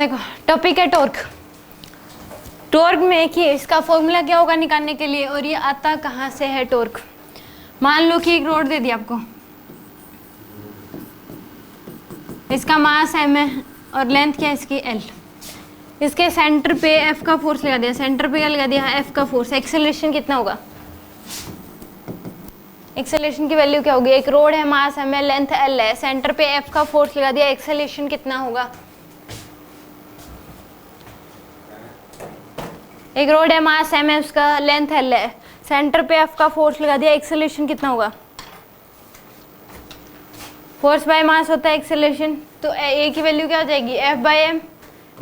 देखो टॉपिक है torque. Torque में कि इसका फॉर्मूला क्या होगा निकालने के लिए, और ये आता कहाँ से है टॉर्क। मान लो कि एक रोड दे दी आपको, इसका मास m है और लेंथ क्या है इसकी l। इसके सेंटर पे F का फोर्स लगा दिया, सेंटर पे क्या लगा दिया F का फोर्स। एक्सेलरेशन कितना होगा, एक्सेलरेशन की वैल्यू क्या होगी। एक रोड है, मास m है, लेंथ l है, सेंटर पे F का फोर्स लगा दिया, एक्सेलरेशन कितना होगा। एक रोड है, मास m है, उसका लेंथ l है, सेंटर पे F का फोर्स लगा दिया, एक्सेलरेशन कितना होगा। फोर्स बाय मास होता है एक्सेलरेशन, तो a की वैल्यू क्या हो जाएगी F/m,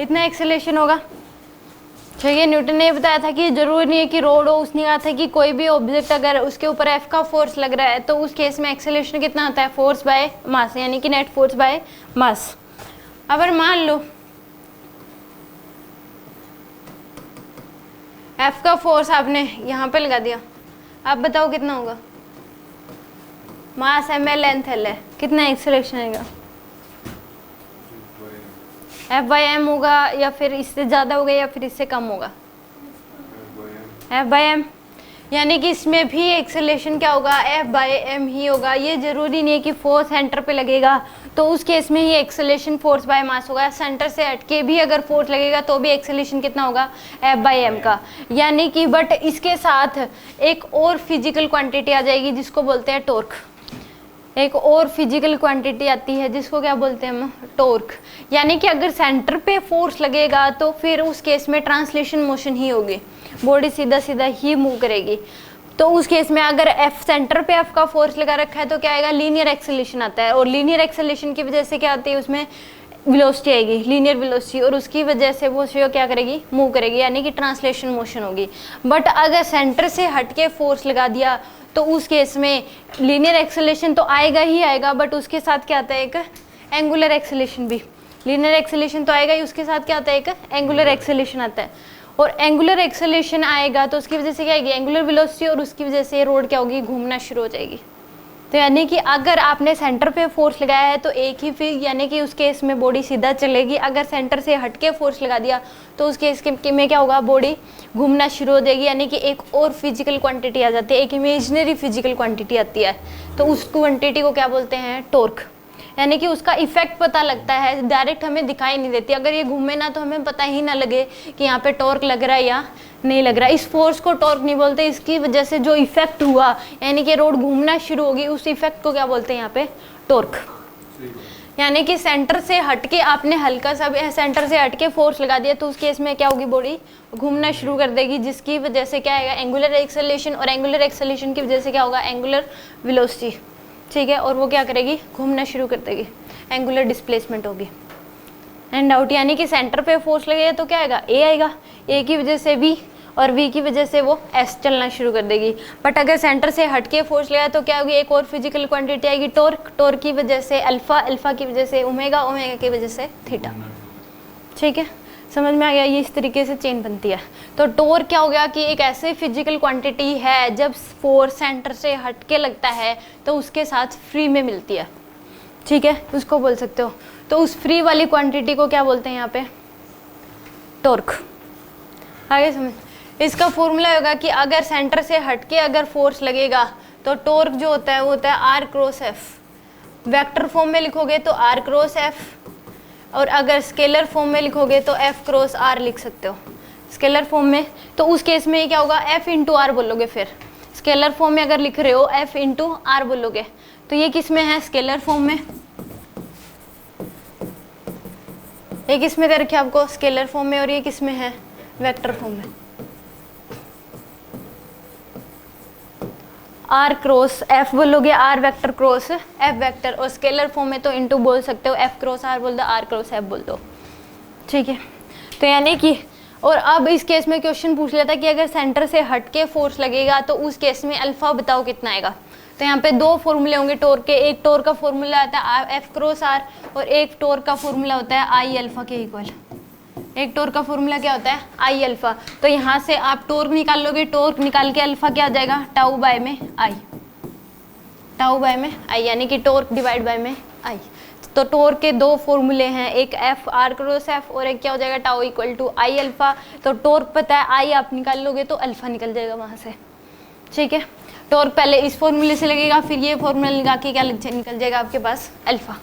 इतना एक्सेलरेशन होगा। ठीक है, न्यूटन ने बताया था कि जरूरी नहीं है कि रोड हो, उसने कहा था कि कोई भी ऑब्जेक्ट अगर उसके ऊपर F का फोर्स लग रहा है तो उस केस में एक्सेलरेशन कितना होता है, फोर्स बाय मास, यानी कि नेट फोर्स बाय मास। अगर मान लो F का फोर्स आपने यहाँ पे लगा दिया, आप बताओ कितना होगा। मास m है, लेंथ l है, कितना एक्सेलरेशन आएगा। F/m होगा, या फिर इससे ज़्यादा होगा या फिर इससे कम होगा। F/m, यानी कि इसमें भी एक्सेलरेशन क्या होगा F/m ही होगा। ये जरूरी नहीं है कि फोर्स सेंटर पे लगेगा तो उस केस में ही एक्सेलरेशन फोर्स बाय मास होगा। सेंटर से हटके भी अगर फोर्स लगेगा तो भी एक्सेलरेशन कितना होगा F/m का। यानी कि बट इसके साथ एक और फिजिकल क्वांटिटी आ जाएगी जिसको बोलते हैं टॉर्क। एक और फिजिकल क्वांटिटी आती है जिसको क्या बोलते हैं हम, टॉर्क। यानी कि अगर सेंटर पे फोर्स लगेगा तो फिर उस केस में ट्रांसलेशन मोशन ही होगी, बॉडी सीधा सीधा ही मूव करेगी। तो उस केस में अगर F सेंटर पे F का फोर्स लगा रखा है तो क्या आएगा, लीनियर एक्सेलरेशन आता है। और लीनियर एक्सेलरेशन की वजह से क्या आती है, उसमें वेलोसिटी आएगी, लीनियर वेलोसिटी, और उसकी वजह से वो क्या करेगी, मूव करेगी, यानी कि ट्रांसलेशन मोशन होगी। बट अगर सेंटर से हटके फोर्स लगा दिया तो उस केस में लीनियर एक्सेलरेशन तो आएगा ही आएगा, बट उसके साथ क्या आता है, एक एंगुलर एक्सेलरेशन भी। लीनियर एक्सेलरेशन तो आएगा ही, उसके साथ क्या आता है, एक एंगुलर एक्सेलरेशन आता है। और एंगुलर एक्सेलरेशन आएगा तो उसकी वजह से क्या आएगी, एंगुलर वेलोसिटी, और उसकी वजह से रोड क्या होगी, घूमना शुरू हो जाएगी। तो यानी कि अगर आपने सेंटर पे फोर्स लगाया है तो एक ही फिर, यानी कि उस केस में बॉडी सीधा चलेगी। अगर सेंटर से हटके फोर्स लगा दिया तो उस केस में क्या होगा, बॉडी घूमना शुरू हो जाएगी। यानी कि एक और फिजिकल क्वांटिटी आ जाती है, एक इमेजिनरी फिजिकल क्वांटिटी आती है, तो उस क्वांटिटी को क्या बोलते हैं, टॉर्क। यानी कि उसका इफेक्ट पता लगता है, डायरेक्ट हमें दिखाई नहीं देती। अगर ये घूमे ना तो हमें पता ही ना लगे कि यहाँ पे टॉर्क लग रहा है या नहीं लग रहा। इस फोर्स को टॉर्क नहीं बोलते, इसकी वजह से जो इफेक्ट हुआ, यानी कि रोड घूमना शुरू होगी, उस इफेक्ट को क्या बोलते हैं यहाँ पे, टॉर्क। यानी कि सेंटर से हटके आपने हल्का सा सेंटर से हटके फोर्स लगा दिया तो उस केस में क्या होगी, बॉडी घूमना शुरू कर देगी, जिसकी वजह से क्या आएगा, एंगुलर एक्सेलरेशन, और एंगुलर एक्सेलरेशन की वजह से क्या होगा, एंगुलर वेलोसिटी। ठीक है, और वो क्या करेगी, घूमना शुरू कर देगी, एंगुलर डिस्प्लेसमेंट होगी। एंड आउट, यानी कि सेंटर पे फोर्स लगेगा तो क्या आएगा, ए आएगा, ए की वजह से बी, और वी की वजह से वो एस चलना शुरू कर देगी। बट अगर सेंटर से हटके फोर्स लगाया तो क्या होगी, एक और फिजिकल क्वांटिटी आएगी, टॉर्क। टॉर्क की वजह से अल्फा, अल्फा की वजह से ओमेगा, ओमेगा की वजह से थीटा। ठीक है, समझ में आ गया, ये इस तरीके से चेन बनती है। तो टॉर्क क्या हो गया कि एक ऐसी फिजिकल क्वांटिटी है जब फोर्स सेंटर से हटके लगता है तो उसके साथ फ्री में मिलती है। ठीक है, उसको बोल सकते हो। तो उस फ्री वाली क्वांटिटी को क्या बोलते हैं यहाँ पे, टॉर्क। आगे समझ, इसका फॉर्मूला होगा कि अगर सेंटर से हटके अगर फोर्स लगेगा तो टॉर्क जो होता है वो होता है R cross F. Vector form में लिखोगे तो आर क्रॉस एफ, और अगर स्केलर फॉर्म में लिखोगे तो एफ क्रॉस आर लिख सकते हो। स्केलर फॉर्म में तो उस केस में क्या होगा, एफ इंटू आर बोलोगे। फिर स्केलर फॉर्म में अगर लिख रहे हो एफ इंटू आर बोलोगे, तो ये किस में है, स्केलर फॉर्म में। एक इसमें दे रखे आपको स्केलर फॉर्म में, और ये किस में है, वेक्टर फॉर्म में। आर क्रॉस एफ बोलोगे, R vector cross F vector, और स्केलर फॉर्म में तो इंटू बोल सकते हो, एफ क्रॉस आर बोल दो, आर क्रॉस एफ बोल दो। ठीक है, तो यानी कि, और अब इस केस में क्वेश्चन पूछ लेता कि अगर सेंटर से हटके फोर्स लगेगा तो उस केस में अल्फा बताओ कितना आएगा। तो यहाँ पे दो फॉर्मूले होंगे टॉर्क के, एक टॉर्क का फॉर्मूला आता है एफ क्रॉस आर, और एक टॉर्क का फॉर्मूला होता है आई अल्फा के इक्वल। एक टॉर्क का फॉर्मूला क्या होता है, आई अल्फा। तो यहाँ से आप टॉर्क निकाल लोगे, टॉर्क निकाल के अल्फा क्या आ जाएगा, टाउ बाय में आई, टाउ बाय में आई, यानी कि टॉर्क डिवाइड बाय में आई। तो टॉर्क के दो फॉर्मूले हैं, एक एफ आर क्रॉस एफ और एक क्या हो जाएगा tau equal to I alpha. तो टॉर्क पता है, आई आप निकाल लोगे तो अल्फा निकल जाएगा वहां से, ठीक है। टॉर्क पहले इस फॉर्मूले से लगेगा, फिर ये फॉर्मूला लगा के क्या निकल जाएगा आपके पास अल्फा,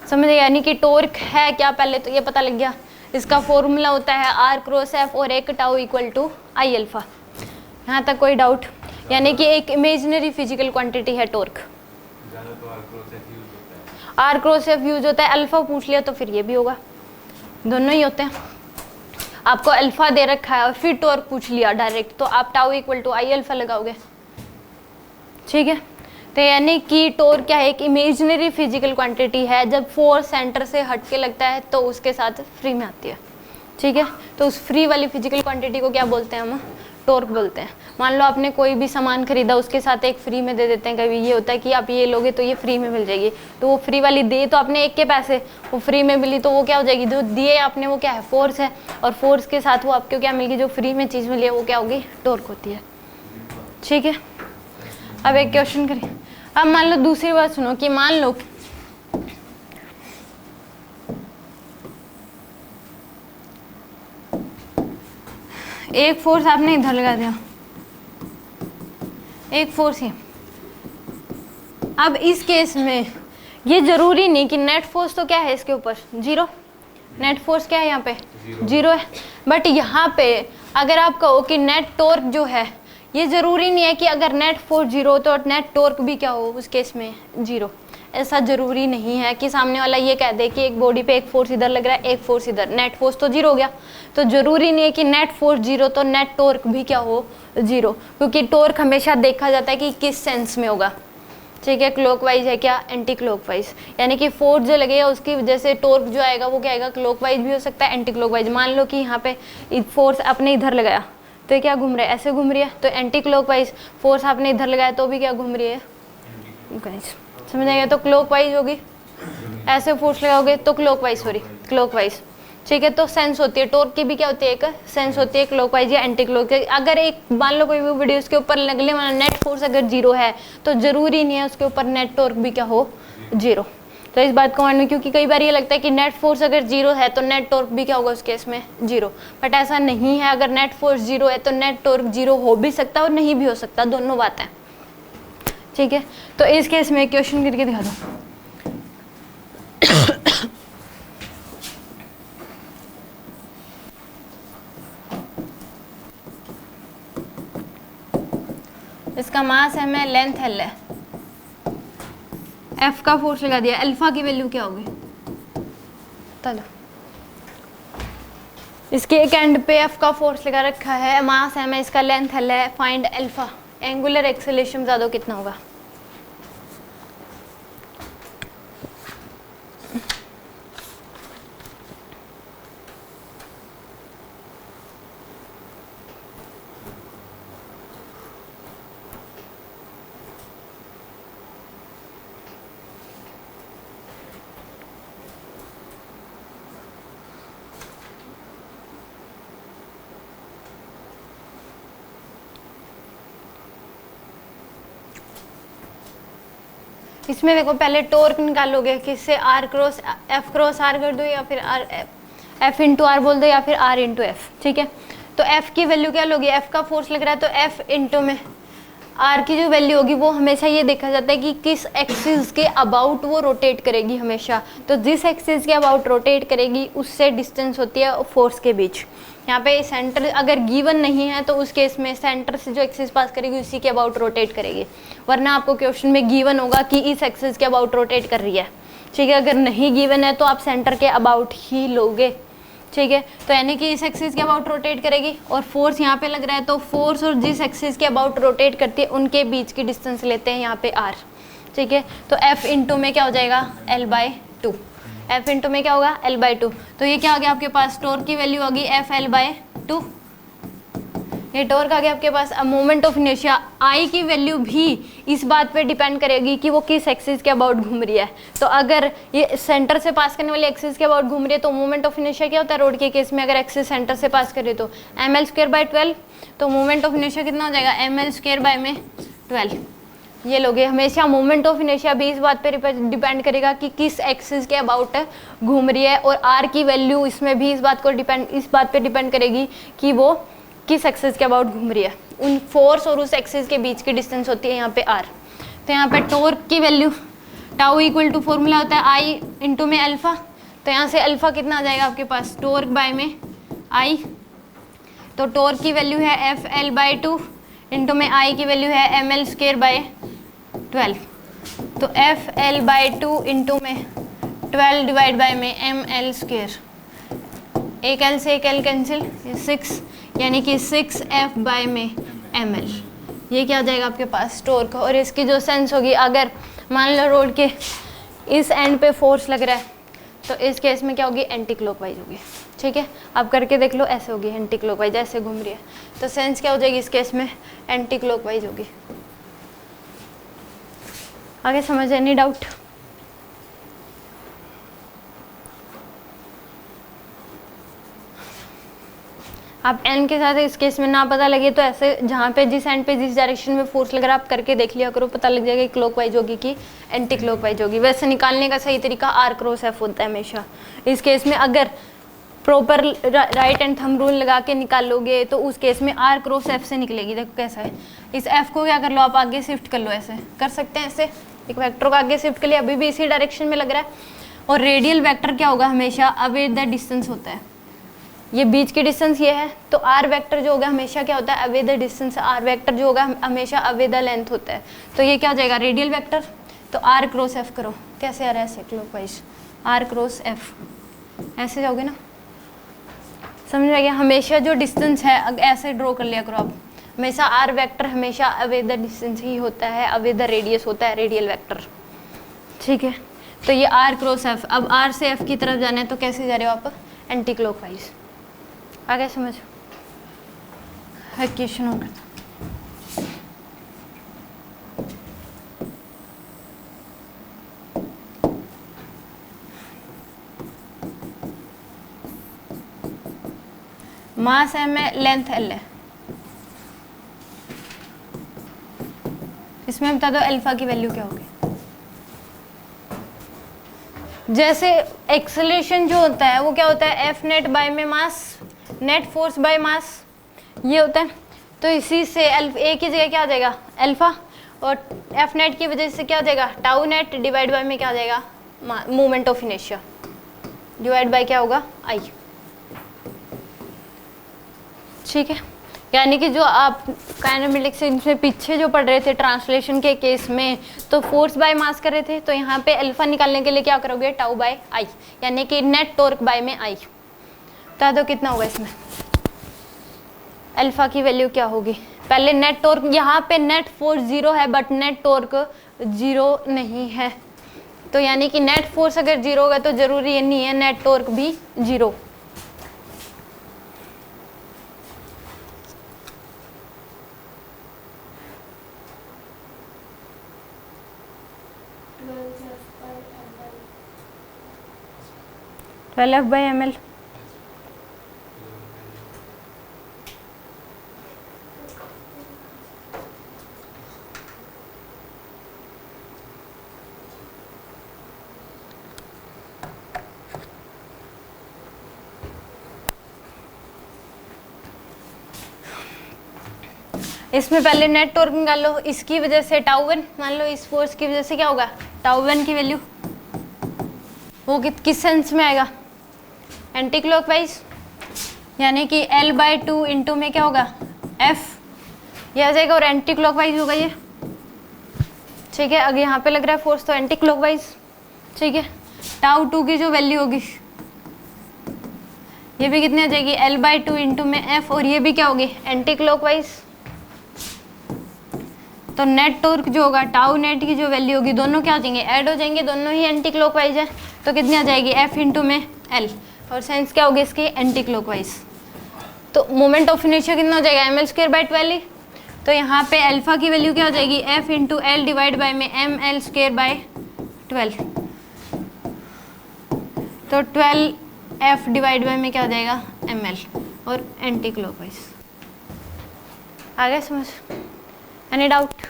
समझ गए। यानी कि टॉर्क है क्या पहले तो ये पता लग गया, इसका फॉर्मूला होता है आर क्रॉस एफ और एक tau equal to I alpha. यहाँ तक कोई डाउट? यानी कि एक इमेजिनरी फिजिकल क्वांटिटी है torque. R cross F use होता है, अल्फा पूछ लिया तो फिर ये भी होगा, दोनों ही होते हैं। आपको अल्फा दे रखा है और फिर टॉर्क पूछ लिया डायरेक्ट, तो आप tau equal to I alpha लगाओगे, ठीक है। तो यानी कि टॉर्क क्या है, एक इमेजिनरी फिजिकल क्वांटिटी है, जब फोर्स सेंटर से हट के लगता है तो उसके साथ फ्री में आती है, ठीक है। तो उस फ्री वाली फिजिकल क्वांटिटी को क्या बोलते हैं हम? टॉर्क बोलते हैं। मान लो आपने कोई भी सामान खरीदा, उसके साथ एक फ्री में दे देते हैं। कभी ये होता है कि आप ये लोगे तो ये फ्री में मिल जाएगी, तो वो फ्री वाली दे तो आपने एक के पैसे, वो फ्री में मिली तो वो क्या हो जाएगी, जो दिए आपने वो क्या है, फोर्स है, और फोर्स के साथ वो आपको क्या मिल गई, जो फ्री में चीज़ मिली है वो क्या होगी, टॉर्क होती है, ठीक है। अब एक क्वेश्चन करिए। अब मान लो दूसरी बात सुनो कि मान लो एक फोर्स आपने इधर लगा दिया, एक फोर्स ही। अब इस केस में ये जरूरी नहीं कि नेट फोर्स तो क्या है इसके ऊपर, जीरो। नेट फोर्स क्या है यहाँ पे, जीरो है। बट यहाँ पे अगर आप कहो कि नेट टॉर्क जो है, ये जरूरी नहीं है कि अगर नेट फोर्स जीरो हो तो नेट टॉर्क भी क्या हो उस केस में जीरो। ऐसा जरूरी नहीं है कि सामने वाला ये कह दे कि एक बॉडी पे एक फोर्स इधर लग रहा है, एक फोर्स इधर, नेट फोर्स तो जीरो हो गया। तो जरूरी नहीं है कि नेट फोर्स जीरो तो नेट टॉर्क भी क्या हो, जीरो। क्योंकि टॉर्क हमेशा देखा जाता है कि किस सेंस में होगा, ठीक है, क्लॉकवाइज है क्या, एंटी क्लॉकवाइज। यानी कि फोर्स जो लगेगा उसकी वजह से टॉर्क जो आएगा वो क्या आएगा, क्लॉकवाइज भी हो सकता है, एंटी क्लॉकवाइज। मान लो कि यहाँ पे फोर्स आपने इधर लगाया तो ये क्या घूम रहा है, ऐसे घूम रही है, तो एंटी क्लॉकवाइज। फोर्स आपने इधर लगाया तो भी क्या घूम रही है, समझ आएगा, तो क्लॉकवाइज होगी। ऐसे फोर्स लगाओगे तो क्लॉकवाइज, सॉरी क्लॉकवाइज, ठीक है। तो सेंस होती है टॉर्क की भी क्या होती है, एक सेंस होती है क्लॉकवाइज या एंटी क्लॉकवाइज। अगर एक मान लो कोई भी वीडियो उसके ऊपर लगने वाला नेट फोर्स अगर जीरो है तो जरूरी नहीं है उसके ऊपर नेट टॉर्क भी क्या हो, जीरो। तो इस बात को मान लो, क्योंकि कई बार ये लगता है कि नेट फोर्स अगर जीरो है तो नेट टॉर्क भी क्या होगा उस केस में, जीरो। बट ऐसा नहीं है, अगर नेट फोर्स जीरो है तो नेट टॉर्क जीरो हो भी सकता है और नहीं भी हो सकता, दोनों बातें, ठीक है। तो इस केस में क्वेश्चन करके दिखा दो। इसका मास है, मैं लेंथ एल है, एफ का फोर्स लगा दिया, अल्फा की वैल्यू क्या होगी, चलो। इसके एक एंड पे एफ का फोर्स लगा रखा है, मास है, मैं इसका लेंथ एल है, फाइंड अल्फा, एंगुलर एक्सेलरेशन बता दो कितना होगा। इसमें देखो पहले टॉर्क निकालोगे किससे, आर क्रॉस आर कर दो या फिर आर एफ इंटू आर बोल दो या फिर आर इंटू एफ, ठीक है। तो एफ की वैल्यू क्या लोगे, एफ का फोर्स लग रहा है तो एफ इंटू में आर की जो वैल्यू होगी वो हमेशा ये देखा जाता है कि किस एक्सिस के अबाउट वो रोटेट करेगी हमेशा। तो जिस एक्सिस के अबाउट रोटेट करेगी उससे डिस्टेंस होती है फोर्स के बीच। यहाँ पे सेंटर अगर गिवन नहीं है तो उस केस में सेंटर से जो एक्सिस पास करेगी उसी के अबाउट रोटेट करेगी, वरना आपको क्वेश्चन में गिवन होगा कि इस एक्सिस के अबाउट रोटेट कर रही है, ठीक है। अगर नहीं गिवन है तो आप सेंटर के अबाउट ही लोगे, ठीक है। तो यानी कि इस एक्सिस के अबाउट रोटेट करेगी और फोर्स यहाँ पे लग रहा है, तो फोर्स और जिस एक्सिस के अबाउट रोटेट करती है उनके बीच की डिस्टेंस लेते हैं यहाँ पे आर, ठीक है। तो एफ इंटू में क्या हो जाएगा, L/2, एफ इंटू में क्या होगा, L/2। तो ये क्या आ गया आपके पास, टॉर्क की वैल्यू होगी एफ L/2, ये टॉर्क आ गया आपके पास। अब मोमेंट ऑफ इनर्शिया आई की वैल्यू भी इस बात पे डिपेंड करेगी कि वो किस एक्सिस के अबाउट घूम रही है। तो अगर ये सेंटर से पास करने वाली एक्सिस के अबाउट घूम रही है तो मोमेंट ऑफ इनर्शिया क्या होता है रोड के केस में, अगर एक्सिस सेंटर से पास करे तो ml²/12। तो मोमेंट ऑफ इनर्शिया कितना हो जाएगा, ml² में 12, ये लोगे। हमेशा मोमेंट ऑफ इनर्शिया भी इस बात पे डिपेंड करेगा कि किस एक्सिस के अबाउट घूम रही है, और आर की वैल्यू इसमें भी इस बात पे डिपेंड करेगी कि वो किस एक्सिस के अबाउट घूम रही है। उन फोर्स और उस एक्सिस के बीच की डिस्टेंस होती है यहाँ पे आर। तो यहाँ पे टॉर्क की value tau equal to formula होता है आई इंटू में अल्फा। तो यहाँ से अल्फा कितना आ जाएगा आपके पास, टॉर्क बाय में आई। तो टॉर्क की वैल्यू है एफ एल बाई 2 इंटू में आई की वैल्यू है एम एल स्क्र बाय 12। तो एफ एल बाई 2 इंटू में 12 डिवाइड बाय में एम एल स्क्र, एक एल से एक एल कैंसिल, 6 यानी कि 6 एफ बाय में एम एल। ये क्या आ जाएगा आपके पास, टॉर्क। और इसकी जो सेंस होगी, अगर मान लो रोड के इस एंड पे फोर्स लग रहा है तो इस केस में क्या होगी, एंटी क्लॉकवाइज होगी। ठीक है, आप करके देख लो, ऐसे होगी एंटी क्लॉकवाइज, ऐसे घूम रही है। तो सेंस क्या हो जाएगी इस केस में, एंटी क्लॉकवाइज होगी। आगे समझ, एनी डाउट? आप एन के साथ इस केस में ना पता लगे तो ऐसे जहाँ पे जिस एंड पे जिस डायरेक्शन में फोर्स लग रहा है आप करके देख लिया करो, पता लग जाएगा क्लॉकवाइज होगी कि एंटी क्लॉकवाइज होगी। वैसे निकालने का सही तरीका आर क्रॉस एफ होता है हमेशा। इस केस में अगर proper right and thumb rule लगा के निकालोगे तो उस केस में आर क्रॉस एफ से निकलेगी। देखो कैसा है, इस एफ को क्या कर लो आप, आगे शिफ्ट कर लो, ऐसे कर सकते हैं, ऐसे एक वेक्टर को आगे शिफ्ट कर लिया, अभी भी इसी डायरेक्शन में लग रहा है। और रेडियल वेक्टर क्या होगा, हमेशा अवे द डिस्टेंस होता है। ये बीच की डिस्टेंस ये है, तो आर वेक्टर जो होगा हमेशा क्या होता है, away the distance. R vector जो होगा हमेशा अवे द लेंथ होता है। तो ये क्या हो जाएगा, रेडियल वेक्टर। तो आर क्रॉस एफ करो, कैसे आ रहा है, ऐसे क्लॉकवाइज, आर क्रॉस एफ, ऐसे जाओगे ना, समझ आ गया। हमेशा जो डिस्टेंस है ऐसे ड्रॉ कर लिया करो आप, हमेशा आर वेक्टर हमेशा अवे द डिस्टेंस ही होता है, अवे द रेडियस होता है रेडियल वेक्टर। ठीक है, तो ये आर क्रॉस एफ। अब आर से एफ की तरफ जाना है तो कैसे जा रहे हो आप, एंटी क्लॉकवाइज। आगे समझ, क्वेश्चन होगा। मास एम है, लेंथ एल है। इसमें बता दो अल्फा की वैल्यू क्या होगी। जैसे एक्सेलरेशन जो होता है वो क्या होता है, एफ नेट बाय में मास, नेट फोर्स बाय मास, ये होता है। तो इसी से ए की जगह क्या आ जाएगा, अल्फा, और एफ नेट की वजह से क्या आ जाएगा, टाउ नेट डिवाइड बाय में क्या आ जाएगा, moment of inertia divide by क्या होगा, आई। ठीक है, यानी कि जो आप काइनेमेटिक्स इसमें पीछे जो पढ़ रहे थे ट्रांसलेशन के केस में, तो फोर्स बाय मास कर रहे थे, तो यहाँ पे अल्फा निकालने के लिए क्या करोगे, टाउ बाय आई, यानी कि नेट टॉर्क बाय में आई। बता दो कितना होगा इसमें, अल्फा की वैल्यू क्या होगी। पहले नेट टॉर्क, यहाँ पे नेट फोर्स 0 है बट नेट टॉर्क 0 नहीं है। तो यानी कि नेट फोर्स अगर 0 होगा तो जरूरी ये नहीं है नेट टॉर्क भी 0। F by M L. इसमें पहले नेट टॉर्क निकाल लो, इसकी वजह से टाउ वन, मान लो इस फोर्स की वजह से क्या होगा, टाउ वन की वैल्यू वो किस सेंस में आएगा, एंटी क्लॉकवाइज, यानी कि L बाई 2 इंटू में क्या होगा, F, ये आ जाएगा, और एंटी क्लॉकवाइज होगा ये। ठीक है, अगर यहाँ पे लग रहा है फोर्स तो एंटी क्लॉकवाइज। ठीक है, टाउ 2 की जो वैल्यू होगी ये भी कितनी आ जाएगी, L बाई 2 इंटू में F, और ये भी क्या होगी, एंटी क्लॉकवाइज। तो नेट टॉर्क जो होगा, टाउ नेट की जो वैल्यू होगी, दोनों क्या हो जाएंगे, ऐड हो जाएंगे, दोनों ही एंटी क्लॉकवाइज है। तो कितनी आ जाएगी, F इंटू में L, और सेंस क्या होगी इसकी, एंटी क्लॉकवाइज। तो मोमेंट ऑफ इनर्शिया कितना हो जाएगा, एम एल स्क्वायर बाई 12। तो यहाँ पे अल्फा की वैल्यू क्या हो जाएगी, F into L divide by में एम एल स्क्वायर बाई 12। तो 12F डिवाइड बाई में क्या हो जाएगा, ml, और एंटी क्लॉकवाइज। आ गया समझ, एनी डाउट?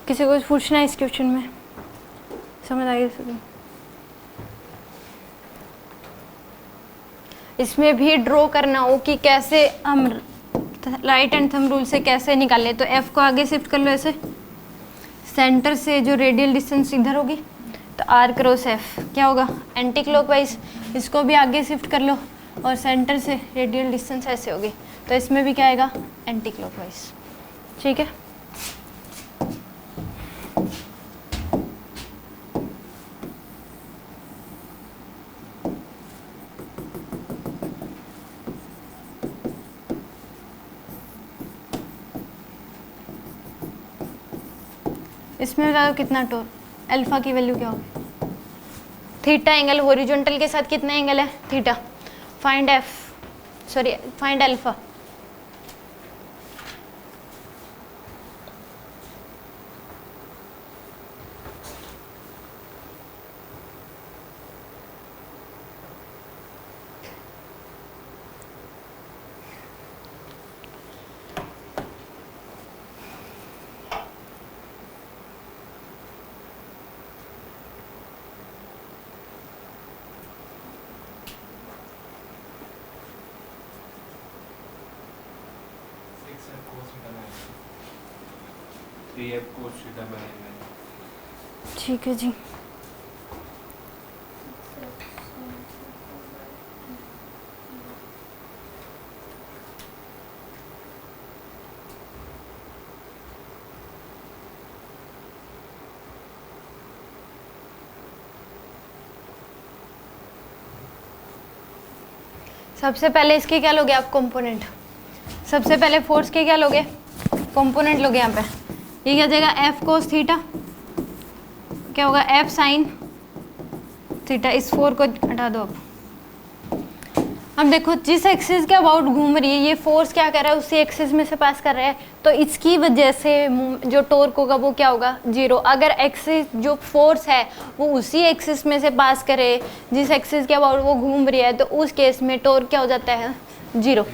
किसी को पूछना है इस क्वेश्चन में? समझ आ गया सभी? इसमें भी ड्रॉ करना हो कि कैसे हम राइट एंड थंब रूल से कैसे निकालें, तो एफ को आगे शिफ्ट कर लो ऐसे, सेंटर से जो रेडियल डिस्टेंस इधर होगी तो आर क्रॉस एफ क्या होगा एंटी क्लॉकवाइज, इसको भी आगे शिफ्ट कर लो और सेंटर से रेडियल डिस्टेंस ऐसे होगी, तो इसमें भी क्या आएगा एंटी क्लॉकवाइज। ठीक है, इसमें बताओ कितना टोर, अल्फा की वैल्यू क्या होगी? थीटा एंगल हॉरिजॉन्टल के साथ कितना एंगल है theta, find F, sorry find alpha. ठीक है जी। सबसे पहले इसके क्या लोगे आप कंपोनेंट, सबसे पहले फोर्स के क्या लोगे कंपोनेंट लोगे यहाँ पे, ये क्या जाएगा एफ कोस थीटा, क्या होगा एफ साइन थीटा, इस 4 को हटा दो। अब देखो जिस एक्सिस के अबाउट घूम रही है ये फोर्स क्या कर रहा है उसी एक्सिस में से पास कर रहा है, तो इसकी वजह से जो टॉर्क होगा वो क्या होगा जीरो। अगर एक्सिस जो फोर्स है वो उसी एक्सिस में से पास करे जिस एक्सिस के अबाउट वो घूम रही है, तो उस केस में टॉर्क क्या हो जाता है जीरो।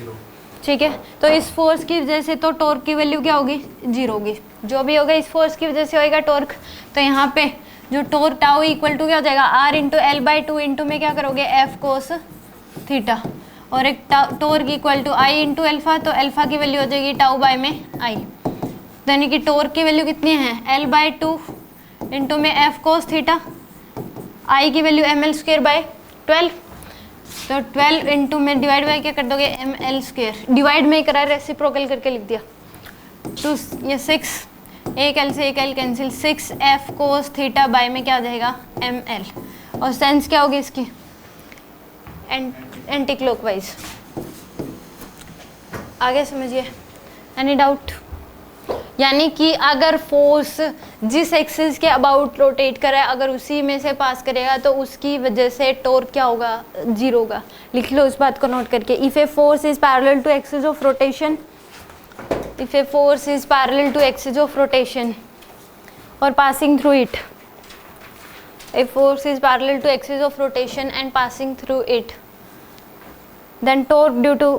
ठीक है, तो इस फोर्स की वजह से तो टॉर्क की वैल्यू क्या होगी जीरो होगी, जो भी होगा इस फोर्स की वजह से होएगा टॉर्क। तो यहाँ पे जो टॉर्क टाउ इक्वल टू क्या हो जाएगा R into L by two into में क्या करोगे एफ कोस थीटा, और एक torque equal to I into alpha, तो एल्फा की वैल्यू हो जाएगी टाउ बाय में आई, यानी कि टॉर्क की वैल्यू कितनी है एल बाई टू इंटू में एफ कोस थीटा, आई की value M L square by 12, तो 12 इंटू में डिवाइड बाय क्या कर दोगे एम एल स्क्वेयर, डिवाइड में ही करा रेसिप्रोकल करके लिख दिया, टू ये 6 एक एल से एक L cancel, 6 F cos theta by में क्या आ जाएगा एम एल, और सेंस क्या होगी इसकी एंटी क्लॉकवाइज। आगे समझिए, एनी डाउट? यानी कि अगर फोर्स जिस एक्सिस के अबाउट रोटेट करे अगर उसी में से पास करेगा तो उसकी वजह से टॉर्क क्या होगा जीरो होगा। लिख लो इस बात को नोट करके, if a force is parallel to axis of rotation, if a force is parallel to axis of rotation और passing through it, a force is parallel to axis of rotation and passing through it, then torque due to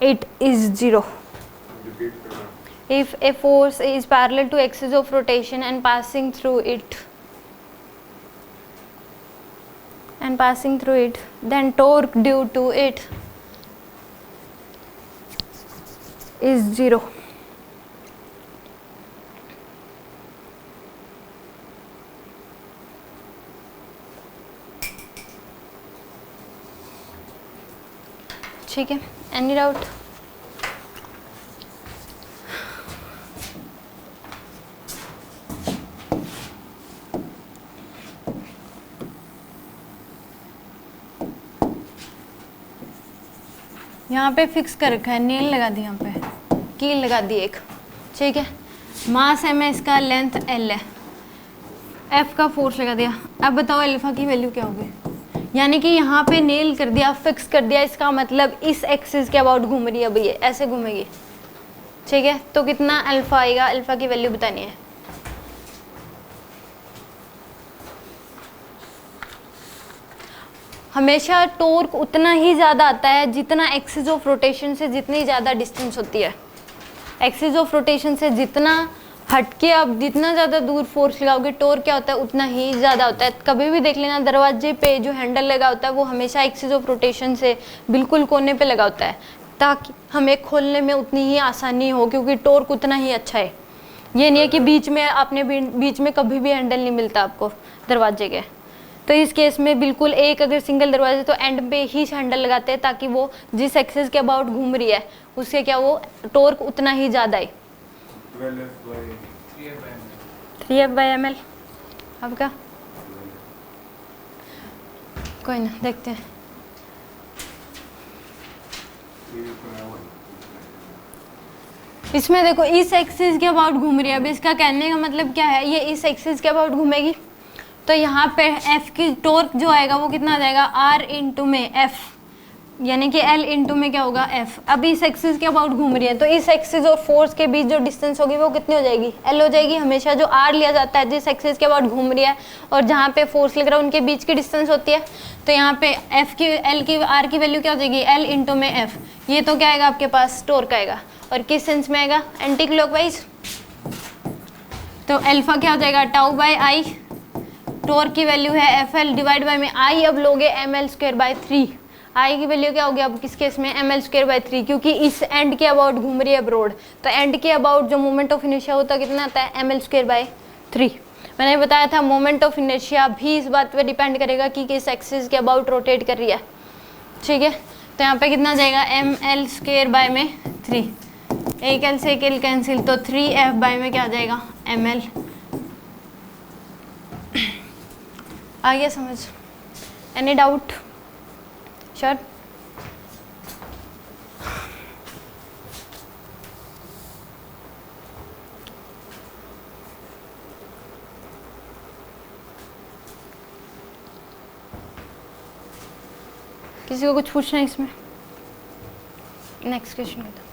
it is zero. If a force is parallel to axis of rotation and passing through it, then torque due to it is zero. ठीक है, any doubt? यहाँ पे fix कर रखा है, nail लगा दी, यहाँ पे कील लगा दी एक। ठीक है, मास एम है, इसका लेंथ एल है, एफ का फोर्स लगा दिया। अब बताओ अल्फा की वैल्यू क्या होगी, यानी कि यहाँ पे नेल कर दिया, फिक्स कर दिया, इसका मतलब इस एक्सिस के अबाउट घूम रही है भैया, ऐसे घूमेगी। ठीक है, तो कितना अल्फा आएगा, अल्फा की वैल्यू बतानी है। हमेशा टॉर्क उतना ही ज़्यादा आता है जितना एक्सिस ऑफ रोटेशन से जितनी ज़्यादा डिस्टेंस होती है। एक्सिस ऑफ रोटेशन से जितना हटके आप जितना ज़्यादा दूर फोर्स लगाओगे टोर क्या होता है उतना ही ज़्यादा होता है। कभी भी देख लेना दरवाजे पे जो हैंडल लगा होता है वो हमेशा एक्सिस ऑफ रोटेशन से बिल्कुल कोने पे लगा होता है, ताकि हमें खोलने में उतनी ही आसानी हो, क्योंकि टोर्क उतना ही अच्छा है। ये नहीं है कि बीच में आपने बीच में कभी भी हैंडल नहीं मिलता आपको दरवाजे के। तो इस केस में बिल्कुल एक अगर सिंगल दरवाजे तो एंड पे ही हैंडल लगाते हैं, ताकि वो जिस एक्सिस के अबाउट घूम रही है उसके क्या वो टोर्क उतना ही ज़्यादा है। 3F/ml आपका कोई ना, देखते हैं। इसमें देखो इस एक्सिस के अबाउट घूम रही है। अब इसका कहने का मतलब क्या है, ये इस एक्सिस के अबाउट घूमेगी तो यहाँ पे F की टॉर्क जो आएगा वो कितना आ जाएगा, R इंटू में F, यानी कि L इंटू में क्या होगा F। अब इस एक्सिस के अबाउट घूम रही है तो इस एक्सिस और फोर्स के बीच जो डिस्टेंस होगी वो कितनी हो जाएगी, L हो जाएगी। हमेशा जो R लिया जाता है जिस एक्सिस के अबाउट घूम रही है और जहाँ पे फोर्स लग रहा है उनके बीच की डिस्टेंस होती है। तो यहाँ पे F की L की R की वैल्यू क्या हो जाएगी, L इंटू में F। ये तो क्या आएगा आपके पास, टॉर्क आएगा। और किस सेंस में आएगा, एंटी क्लॉकवाइज। तो अल्फा क्या हो जाएगा, टाउ बाई आई। टॉर्क की वैल्यू है FL डिवाइड बाई में आई अब लोगे ml²/3। आई की वैल्यू क्या होगी अब किस केस में, ml²/3, क्योंकि इस एंड के अबाउट घूम रही है अब रोड। तो एंड के अबाउट जो मोमेंट ऑफ इनर्शिया होता है कितना आता है, ml²/3। मैंने बताया था मोमेंट ऑफ इनर्शिया भी इस बात पे डिपेंड करेगा कि किस एक्सिस के अबाउट रोटेट कर रही है, ठीक है। तो यहाँ पे कितना जाएगा, ml²/3। एक एल से एक एल कैंसिल, तो 3F/ में क्या आ जाएगा, ml। आ गया समझ, एनी डाउट? श्योर? किसी को कुछ पूछना है इसमें? नेक्स्ट क्वेश्चन करते हैं।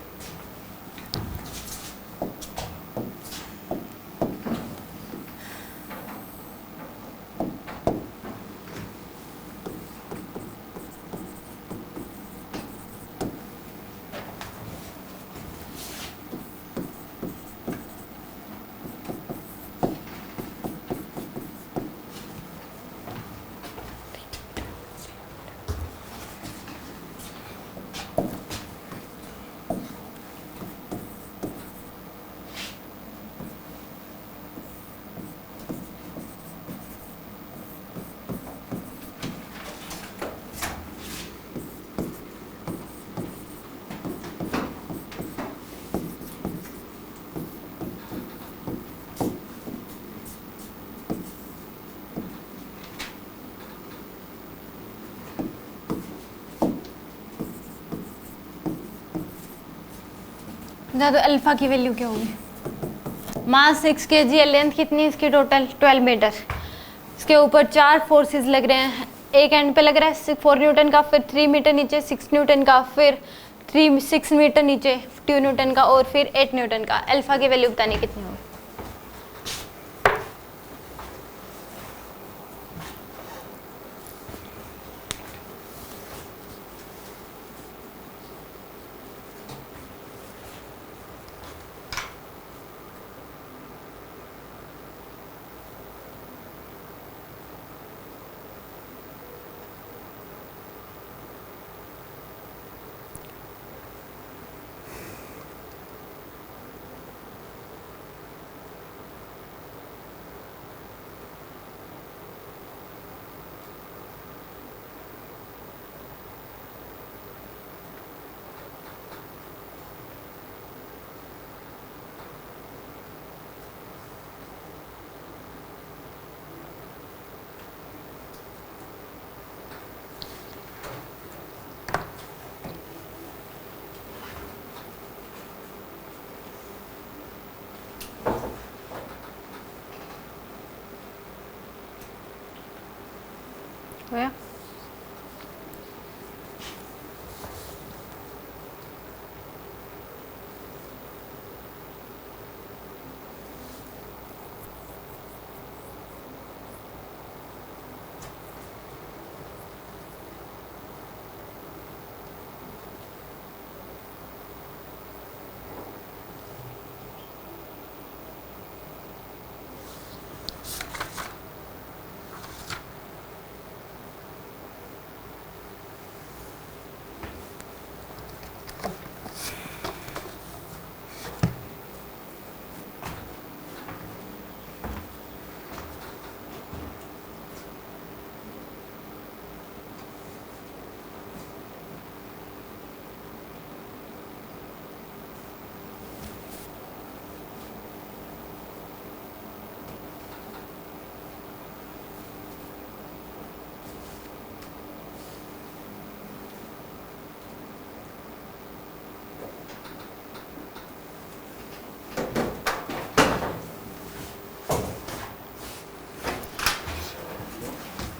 तो अल्फा की वैल्यू क्या होगी, मास 6 kg है, लेंथ कितनी इसकी टोटल 12 मीटर। इसके ऊपर 4 फोर्सेस लग रहे हैं, एक एंड पे लग रहा है 4 न्यूटन का, फिर 3 मीटर नीचे 6 न्यूटन का, फिर 6 मीटर नीचे 2 न्यूटन का, और फिर 8 न्यूटन का। अल्फा की वैल्यू बतानी कितनी होगी।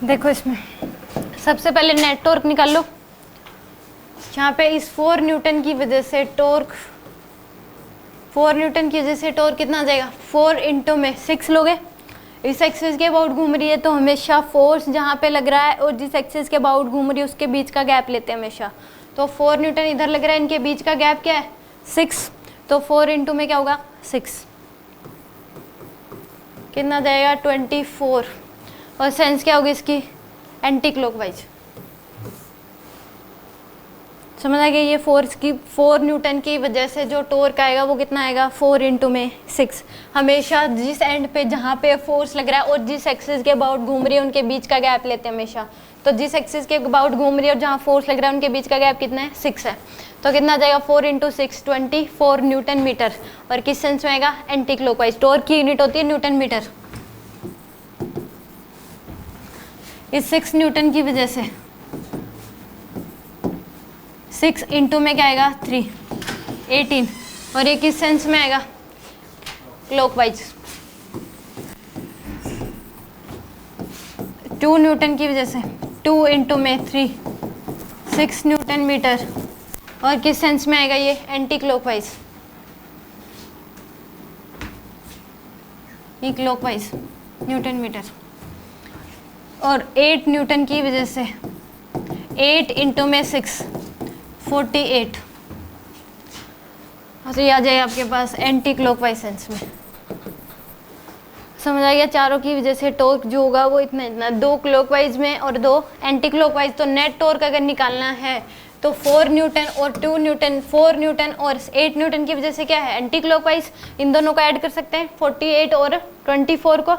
देखो इसमें सबसे पहले नेट टॉर्क निकाल लो। यहाँ पे इस 4 न्यूटन की वजह से टॉर्क, 4 न्यूटन की वजह से टॉर्क कितना आ जाएगा, 4 इंटू में 6 लोगे। इस एक्सिस के अबाउट घूम रही है तो हमेशा फोर्स जहाँ पे लग रहा है और जिस एक्सिस के अबाउट घूम रही है उसके बीच का गैप लेते हैं हमेशा। तो 4 न्यूटन इधर लग रहा है, इनके बीच का गैप क्या है 6, तो 4 इंटू में क्या होगा 6, कितना जाएगा 24। और सेंस क्या होगी इसकी, एंटी क्लॉकवाइज। समझ आ गया, ये फोर्स की 4 न्यूटन की वजह से जो टॉर्क आएगा वो कितना आएगा 4 इंटू में 6। हमेशा जिस एंड पे जहाँ पे फोर्स लग रहा है और जिस एक्सिस के अबाउट घूम रही है उनके बीच का गैप लेते हैं हमेशा। तो जिस एक्सिस के अबाउट घूम रही है और जहाँ फोर्स लग रहा है उनके बीच का गैप कितना है 6 है। तो कितना आ जाएगा 4 इंटू 6 24 न्यूटन मीटर। और किस सेंस में आएगा, एंटी क्लॉकवाइज। टॉर्क की यूनिट होती है न्यूटन मीटर। इस 6 न्यूटन की वजह से 6 इंटू में क्या आएगा 3 18। और ये किस सेंस में आएगा, क्लॉकवाइज। 2 न्यूटन की वजह से 2 इंटू में 3 6 न्यूटन मीटर। और किस सेंस में आएगा ये, एंटी क्लॉकवाइज, ये क्लॉकवाइज न्यूटन मीटर। और 8 न्यूटन की वजह से 8 इंटू में 6 48। तो ये आ जाएगा आपके पास एंटी क्लॉकवाइज सेंस में। समझ आ गया, चारों की वजह से टॉर्क जो होगा वो इतना इतना, 2 क्लॉकवाइज में और 2 एंटी क्लॉकवाइज। तो नेट टॉर्क अगर निकालना है तो 4 न्यूटन और 2 न्यूटन, 4 न्यूटन और 8 न्यूटन की वजह से क्या है, एंटी क्लॉकवाइज। इन दोनों को ऐड कर सकते हैं 48 और 24 को,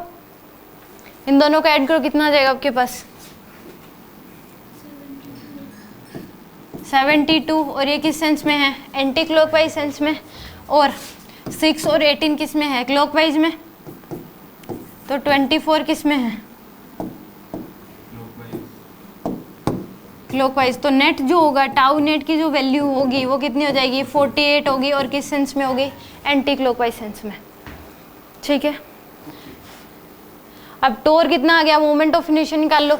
इन दोनों को ऐड करो कितना आ जाएगा आपके पास 72। और ये किस सेंस में है, एंटी क्लॉकवाइज सेंस में। और 6 और 18 किस में है, क्लॉकवाइज में। तो 24 किस में है, क्लॉकवाइज। तो नेट जो होगा, टाउ नेट की जो वैल्यू होगी वो कितनी हो जाएगी 48 होगी। और किस सेंस में होगी, एंटी क्लॉकवाइज सेंस में। ठीक है, अब टॉर्क कितना आ गया, मोमेंट ऑफ इनर्शिया निकाल लो।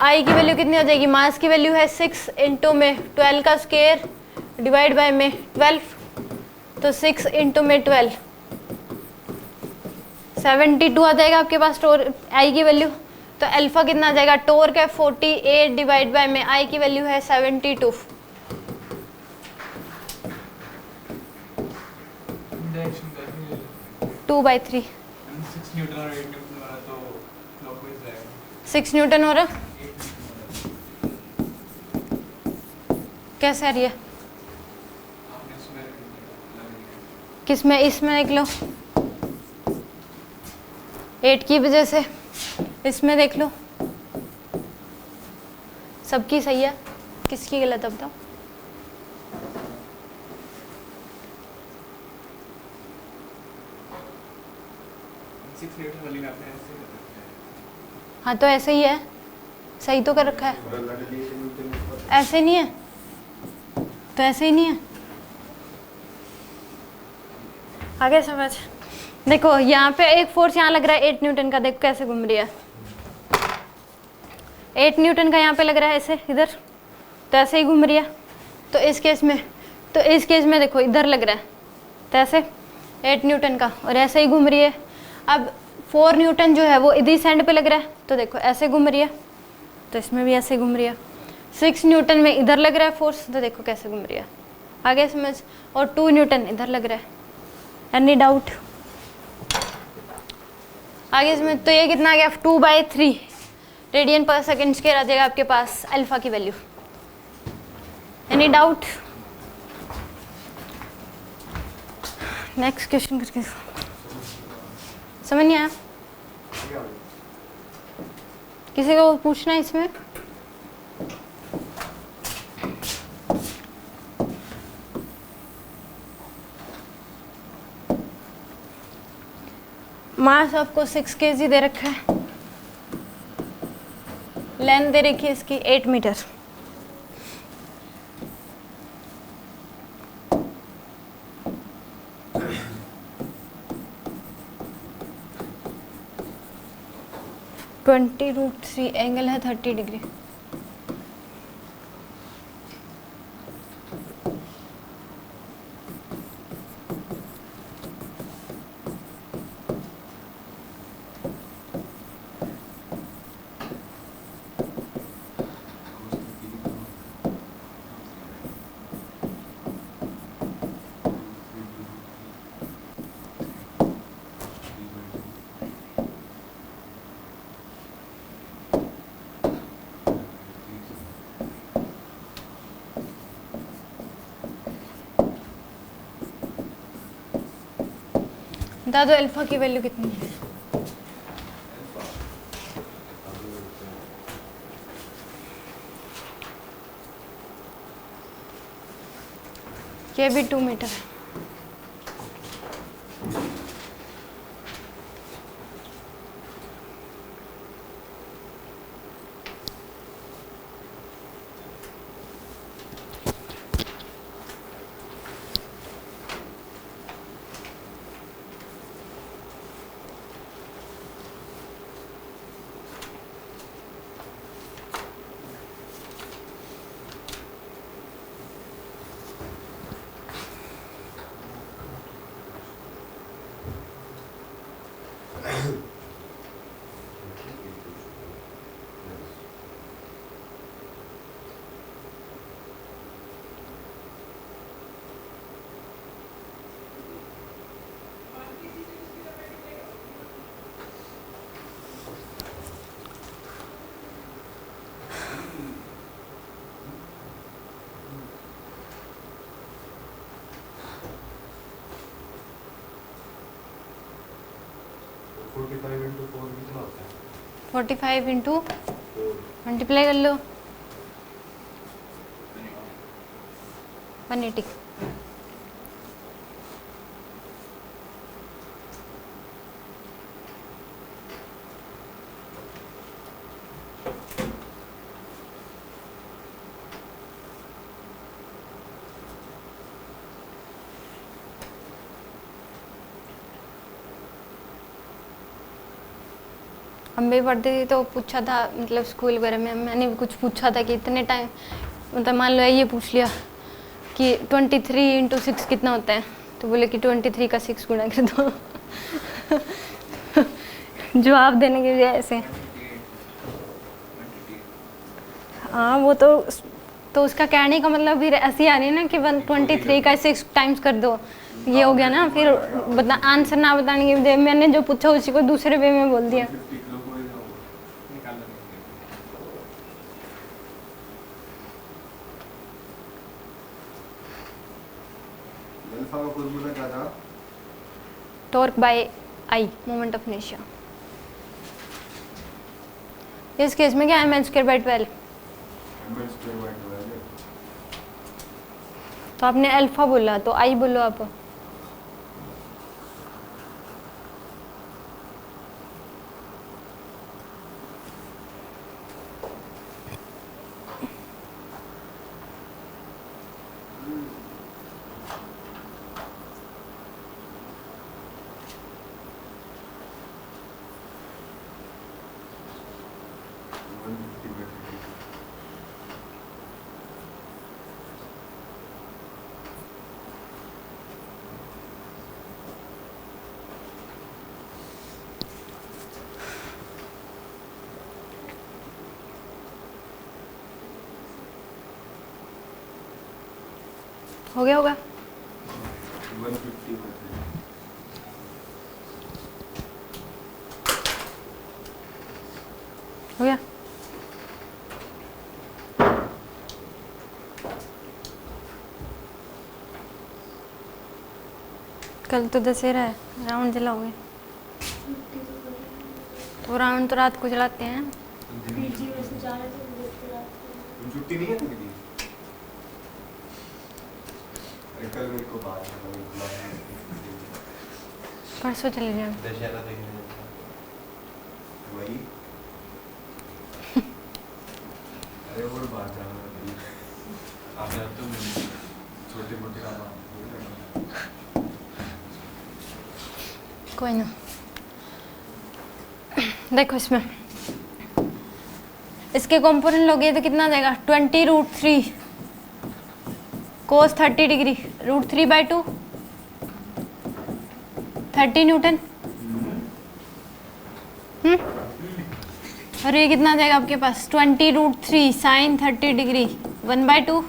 आई की वैल्यू कितनी हो जाएगी, मास की वैल्यू है 6 इंटू में 12 का स्क्वायर डिवाइड बाय में 12। तो 6 इंटू में 12 72 आ जाएगा आपके पास टॉर्क, आई की वैल्यू। तो अल्फा कितना आ जाएगा, टॉर्क है 48 डिवाइड बाय में आई की वैल्यू है 72। टू बाई 3 6 न्यूटन हो रहा, कैसे आ रही है, किसमें, इसमें देख लो 8 की वजह से, इसमें देख लो सबकी सही है, किसकी गलत है बताओ। हाँ तो ऐसे ही है, सही तो कर रखा है, ऐसे नहीं है तो ऐसे ही नहीं है। आगे समझ, देखो यहाँ पे एक फोर्स यहाँ लग रहा है 8 न्यूटन का, देखो कैसे घूम रही है, 8 न्यूटन का यहाँ पे लग रहा है ऐसे, इधर तो ऐसे ही घूम रही है। तो इस केस में, तो इस केस में देखो इधर लग रहा है तो ऐसे 8 न्यूटन का, और ऐसे ही घूम रही है। अब 4 न्यूटन जो है वो इधर सेंड पे लग रहा है, तो देखो ऐसे घूम रही है, तो इसमें भी ऐसे घूम रही है। 6 न्यूटन में इधर लग रहा है फोर्स, तो देखो कैसे घूम रही है, आगे समझ। और 2 न्यूटन इधर लग रहा है, एनी डाउट, आगे समझ। तो ये कितना आ गया 2/3 रेडियन पर सेकेंड स्क्वायर आ जाएगा आपके पास अल्फा की value, any doubt. Next question करके समझ नहीं आया, किसी को पूछना है इसमें, मास आपको 6 kg दे रखा है, लेंथ दे रखी है इसकी 8 मीटर। 20√3 एंगल है 30 डिग्री। बता दो अल्फा की वैल्यू कितनी है। ये भी 2 मीटर है। इंटू 4 कितना होता है? 45 इंटू मल्टीप्लाई कर लो 180। हम भी पढ़ते थे तो पूछा था, मतलब स्कूल वगैरह में मैंने भी कुछ पूछा था कि इतने टाइम, मतलब मान लो ये पूछ लिया कि 23 इंटू 6 कितना होता है, तो बोले कि 23 का 6 गुणा कर दो। जवाब देने के लिए ऐसे। हाँ वो तो उसका कहने का मतलब भी ऐसी आ रही है ना कि 123 का 6 टाइम्स कर दो, ये हो गया ना। फिर आंसर ना बताने के बजाय मैंने जो पूछा उसी को दूसरे वे में बोल दिया। Torque bye I, moment of inertia. इस केस में क्या है, m²/12। तो आपने अल्फा बोला तो आई बोलो आप। हो गया होगा 150 हो गया। कल तो दशहरा है, रावण जलाओगे? तो रावण तो रात को जलाते हैं। छुट्टी नहीं है मेरी। कल मेरे को बात परसों चले जाए दशहरा देखने वही। अरे वो बात आप तो छोटे मोटे काम कोई ना। देखो इसमें इसके कंपोनेंट लोगे तो कितना आ जाएगा 20√3 cos 30 डिग्री √3/2 30 न्यूटन। और ये कितना आ जाएगा आपके पास 20√3 sin 30 डिग्री 1/2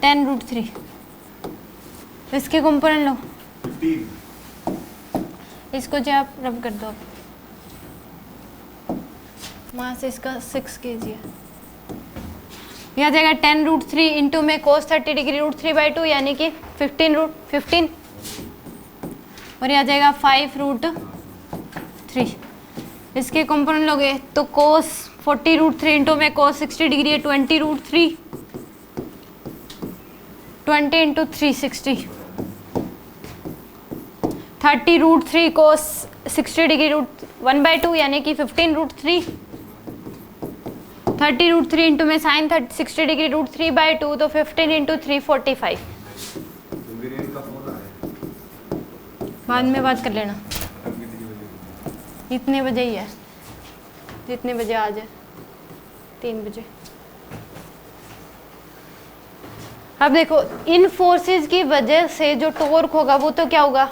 10√3। इसके कंपोनेंट लो, 15। इसको जो आप रब कर दो, मास इसका 6 kg है। यह आ जाएगा 10√3 इंटू में cos 30 डिग्री √3/2 यानी कि 15 और यह आ जाएगा 5√3। इसके कंपोनेंट लोगे तो cos 40√3 इंटू में cos 60 डिग्री है 20√3 20 इंटू 360 30√3 cos 60 डिग्री √1/2 यानी कि 15√3 30√3 इंटू में साइन 60 डिग्री √3/2 तो 15 इंटू 3 45। वीरेन का फोन आया। बाद में बात कर लेना, अब कितनी बजे? इतने बजे ही है, जितने बजे आ जाए 3 बजे। अब देखो इन फोर्सेस की वजह से जो टॉर्क होगा वो तो क्या होगा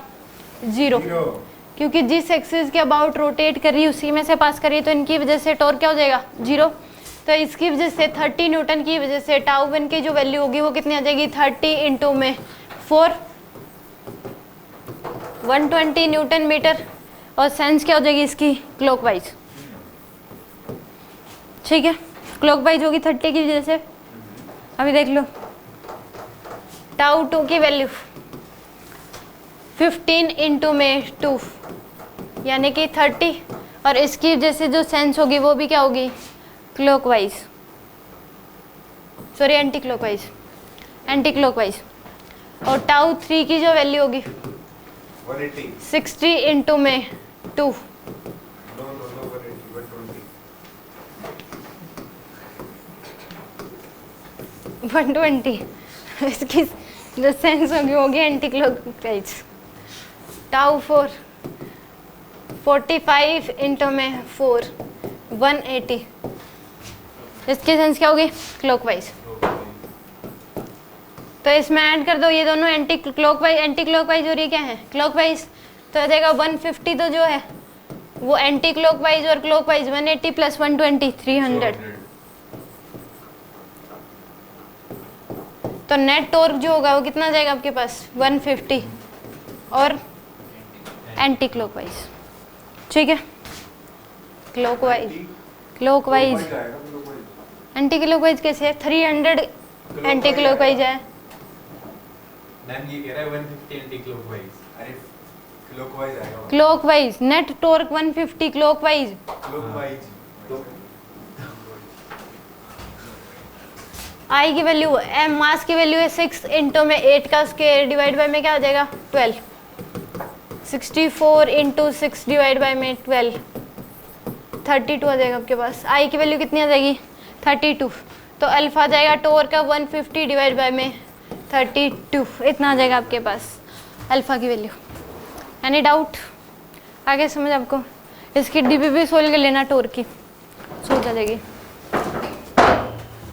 0, क्योंकि जिस एक्सिस के अबाउट रोटेट कर रही है उसी में से पास कर रही है, तो इनकी वजह से टॉर्क क्या हो जाएगा 0। तो इसकी वजह से 30 न्यूटन की वजह से टाउ वन की जो वैल्यू होगी वो कितनी आ जाएगी 30 इंटू में 4 120 न्यूटन मीटर। और सेंस क्या हो जाएगी इसकी क्लॉकवाइज, ठीक है, क्लॉकवाइज होगी 30 की वजह से। अभी देख लो टाउ 2 की वैल्यू 15 इंटू में 2 यानी कि 30 और इसकी वजह से जो सेंस होगी वो भी क्या होगी क्लॉकवाइज, सॉरी एंटी क्लॉकवाइज। और टाउ 3 की जो वैल्यू होगी 180। 60 इंटू में 2 नो 120 इसकी जो सेंस होगी एंटी क्लॉकवाइज। टाउ 4 45 इंटू में 4 180 इसकी सेंस क्या होगी क्लॉकवाइज। तो इसमें ऐड कर दो ये दोनों एंटी क्लॉकवाइज और ये क्या है क्लॉकवाइज, तो आ जाएगा 150 तो जो है वो एंटी क्लॉकवाइज और क्लॉकवाइज 180 प्लस 120 300। तो नेट टॉर्क जो होगा वो कितना आ जाएगा आपके पास 150 और एंटी क्लॉकवाइज, ठीक है। क्लॉकवाइज एंटी क्लॉकवाइज कैसे है 300 एंटी क्लॉकवाइज है मैम ये कह रहा है 150 एंटी क्लॉकवाइज। अरे क्लॉकवाइज आएगा, क्लॉकवाइज नेट टॉर्क 150 क्लॉकवाइज आई की वैल्यू एम मास की वैल्यू है 6 इंटू में 8 का स्क्वायर डिवाइड बाय में क्या आ जाएगा 12 64 इंटू 6 डिवाइड बाय में 12 32 आ जाएगा आपके पास। आई की वैल्यू कितनी आ जाएगी 32, तो अल्फा आ जाएगा टॉर्क का 150 डिवाइड बाय में 32 इतना आ जाएगा आपके पास अल्फा की वैल्यू। एनी डाउट आगे समझ आपको? इसकी डीबी भी सोल्व कर लेना टॉर्क की, सोच आ जाएगी।